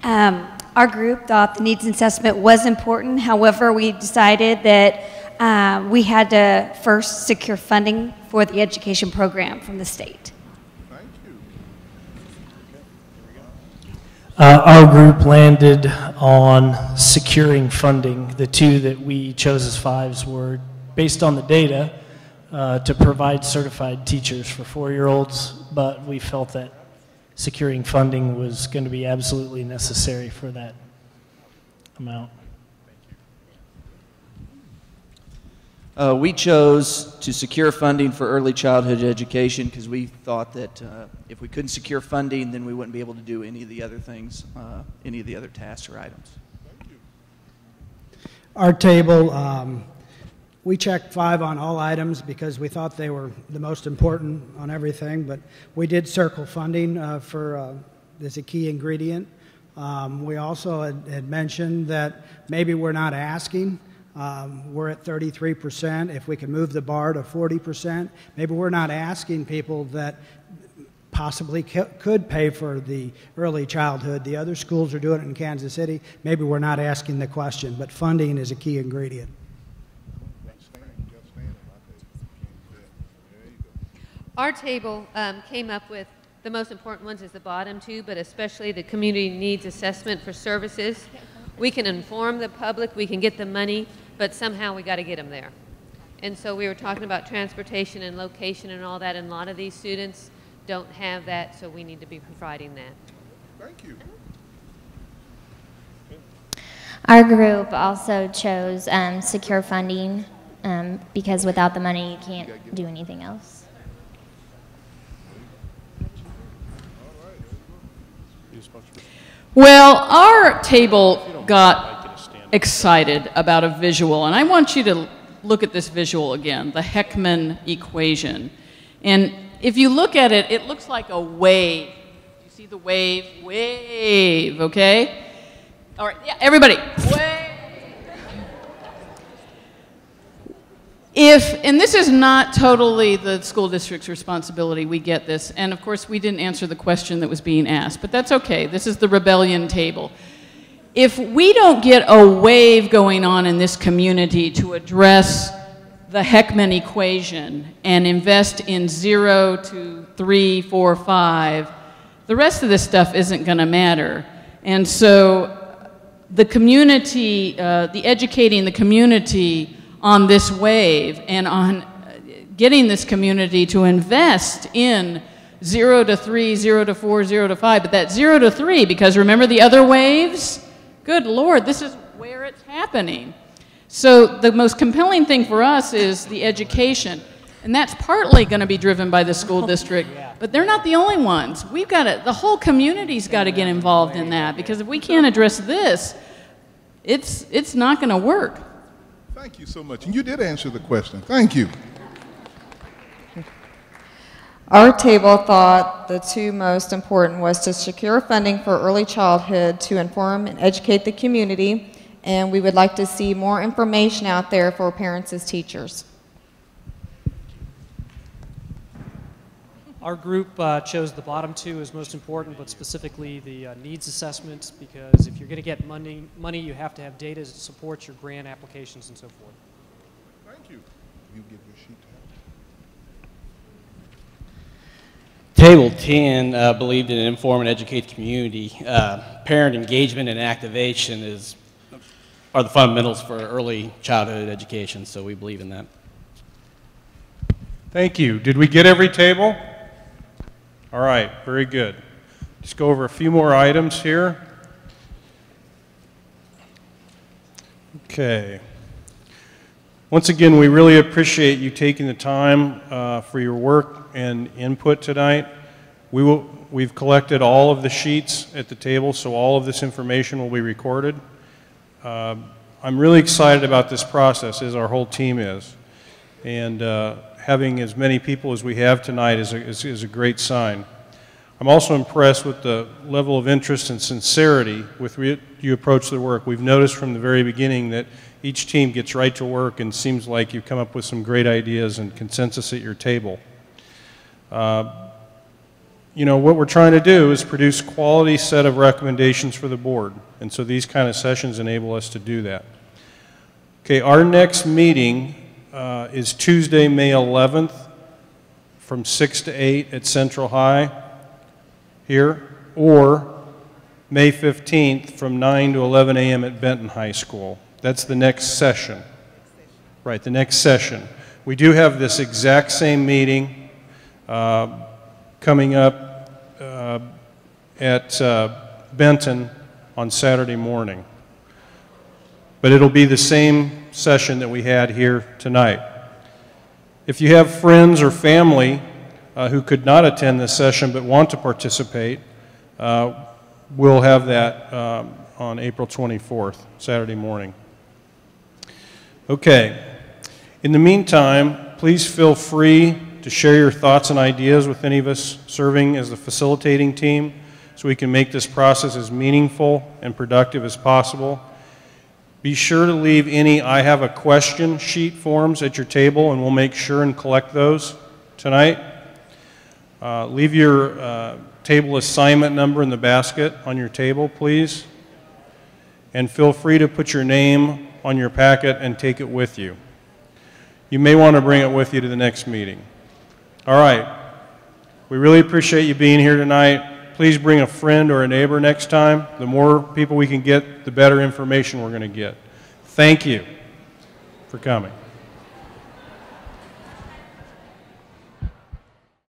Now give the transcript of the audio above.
Our group thought the needs assessment was important. However, we decided that we had to first secure funding for the education program from the state. Thank you. Our group landed on securing funding. The two that we chose as fives were based on the data to provide certified teachers for 4-year-olds, but we felt that securing funding was going to be absolutely necessary for that amount. We chose to secure funding for early childhood education because we thought that if we couldn't secure funding, then we wouldn't be able to do any of the other things, any of the other tasks or items. Our table, we checked 5 on all items because we thought they were the most important on everything, but we did circle funding as a key ingredient. We also had mentioned that maybe we're not asking. We're at 33%. If we can move the bar to 40%, maybe we're not asking people that possibly could pay for the early childhood. The other schools are doing it in Kansas City. Maybe we're not asking the question, but funding is a key ingredient. Our table came up with the most important ones is the bottom 2, but especially the community needs assessment for services. We can inform the public, we can get the money, but somehow we got to get them there. And so we were talking about transportation and location and all that, and a lot of these students don't have that, so we need to be providing that. Thank you. Our group also chose secure funding because without the money you can't do anything else. Well, our table got excited about a visual, and I want you to look at this visual again, the Heckman equation. And if you look at it, it looks like a wave. Do you see the wave? Wave, okay? All right, yeah, everybody, wave. And this is not totally the school district's responsibility, we get this, and of course we didn't answer the question that was being asked, but that's okay, this is the rebellion table. If we don't get a wave going on in this community to address the Heckman equation and invest in 0 to 3, 4, 5, the rest of this stuff isn't going to matter. And so the community, the educating the community on this wave and on getting this community to invest in 0 to 3, 0 to 4, 0 to 5, but that 0 to 3, because remember the other waves? Good Lord, this is where it's happening. So the most compelling thing for us is the education, and that's partly going to be driven by the school district, but they're not the only ones. We've got to, the whole community's got to get involved in that, because if we can't address this, it's not going to work. Thank you so much. And you did answer the question. Thank you. Our table thought the 2 most important was to secure funding for early childhood to inform and educate the community, and we would like to see more information out there for parents as teachers. Our group chose the bottom 2 as most important, but specifically the needs assessment, because if you're going to get money, you have to have data that supports your grant applications and so forth. Thank you. You give your sheet to Table 10 believed in an inform and educate the community. Parent engagement and activation are the fundamentals for early childhood education, so we believe in that. Thank you. Did we get every table? All right, very good. Just go over a few more items here. Okay. Once again, we really appreciate you taking the time for your work and input tonight. We've collected all of the sheets at the table, so all of this information will be recorded. I'm really excited about this process, as our whole team is. And having as many people as we have tonight is a great sign. I'm also impressed with the level of interest and sincerity with which you approach the work. We've noticed from the very beginning that each team gets right to work and seems like you've come up with some great ideas and consensus at your table. you know, what we're trying to do is produce quality set of recommendations for the board. And so these kind of sessions enable us to do that. Okay, our next meeting is Tuesday, May 11th from 6 to 8 at Central High here, or May 15th from 9 to 11 a.m. at Benton High School. That's the next session. Right, the next session. We do have this exact same meeting coming up at Benton on Saturday morning. But it'll be the same session that we had here tonight. If you have friends or family who could not attend this session but want to participate, we'll have that on April 24th, Saturday morning. Okay. In the meantime, please feel free to share your thoughts and ideas with any of us serving as the facilitating team so we can make this process as meaningful and productive as possible. Be sure to leave any I have a question sheet forms at your table, and we'll make sure and collect those tonight. Leave your table assignment number in the basket on your table, please. And feel free to put your name on your packet and take it with you. You may want to bring it with you to the next meeting. All right. We really appreciate you being here tonight. Please bring a friend or a neighbor next time. The more people we can get, the better information we're going to get. Thank you for coming.